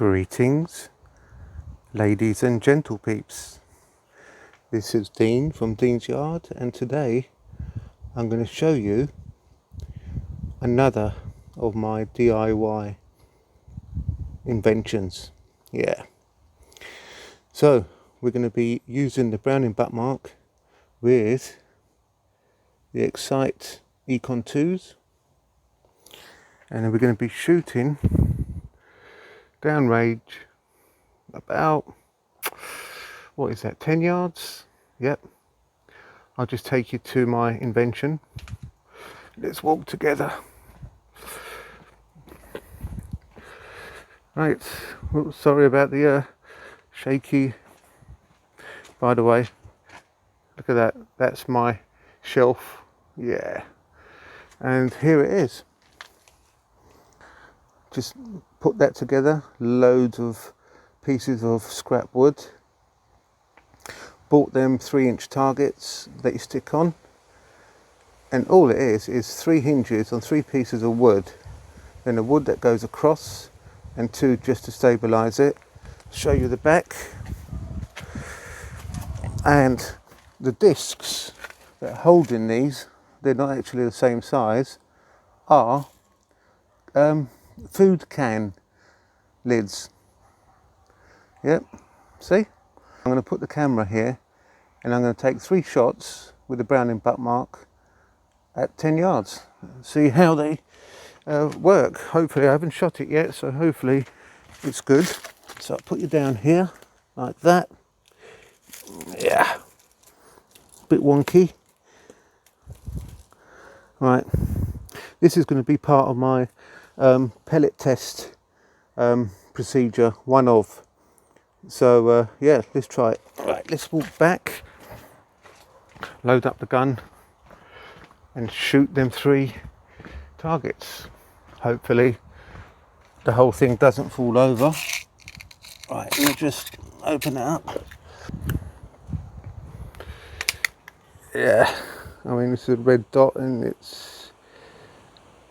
Greetings, ladies and gentle peeps. This is Dean from Dean's Yard, and today I'm going to show you another of my DIY inventions. Yeah. So we're going to be using the Browning butt mark with the Excite Econ 2s, and then we're going to be shooting downrange about, what is that, 10 yards? Yep. I'll just take you to my invention. Let's walk together. Right, oops, sorry about the shaky. By the way, look at that, that's my shelf. Yeah, and here it is. Just put that together, loads of pieces of scrap wood. Bought them 3-inch targets that you stick on, and all it is 3 hinges on 3 pieces of wood, then a wood that goes across and 2 just to stabilize it. Show you the back, and the discs that are holding these, they're not actually the same size, are food can lids. Yep, see? I'm going to put the camera here and I'm going to take 3 shots with the Browning butt mark at 10 yards. See how they work. Hopefully, I haven't shot it yet, so hopefully it's good. So I'll put you down here like that. Yeah, bit wonky. Right, this is going to be part of my pellet test procedure, one of. So yeah, let's try it. Right, let's walk back, load up the gun and shoot them 3 targets. Hopefully the whole thing doesn't fall over. Right, let me just open it up. Yeah, I mean, this is a red dot and it's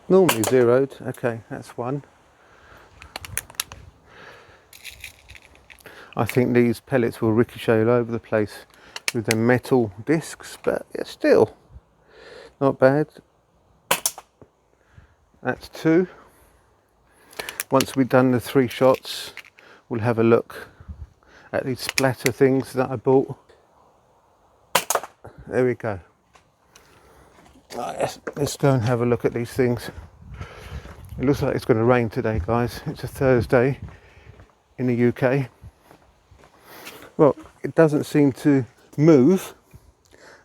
normally zeroed. Okay, that's one. I think these pellets will ricochet all over the place with the metal discs, but it's still not bad. That's 2. Once we've done the 3 shots, we'll have a look at these splatter things that I bought. There we go. Right, let's go and have a look at these things. It looks like it's going to rain today, guys. It's a Thursday in the UK. Well, it doesn't seem to move.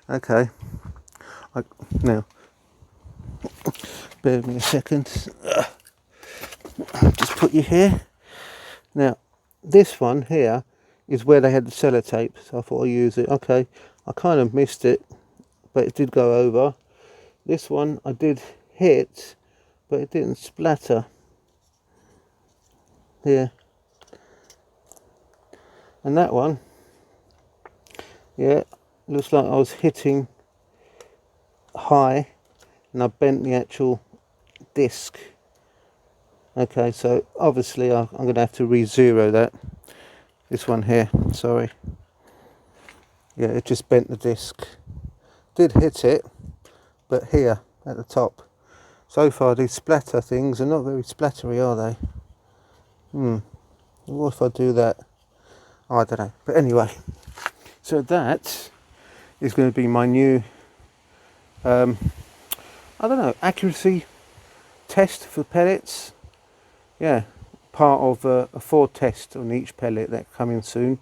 Okay. Now, bear with me a second. Just put you here. Now, this one here is where they had the sellotape, so I thought I'd use it. Okay, I kind of missed it, but it did go over. This one I did hit, but it didn't splatter. Here. And that one, yeah, looks like I was hitting high and I bent the actual disc. Okay, so obviously I'm going to have to re-zero that. This one here, sorry. Yeah, it just bent the disc. Did hit it, but here at the top. So far these splatter things are not very splattery, are they? What if I do that? Oh, I don't know. But anyway, so that is going to be my new, I don't know, accuracy test for pellets. Yeah, part of a 4 test on each pellet that coming soon.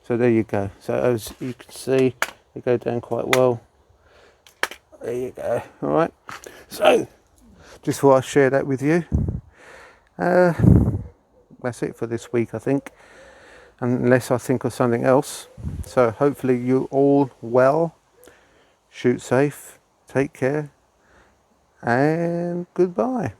So there you go. So as you can see, they go down quite well. There you go. All right. So just thought I'd share that with you. That's it for this week, I think, unless I think of something else. So hopefully you're all well, shoot safe, take care, and goodbye.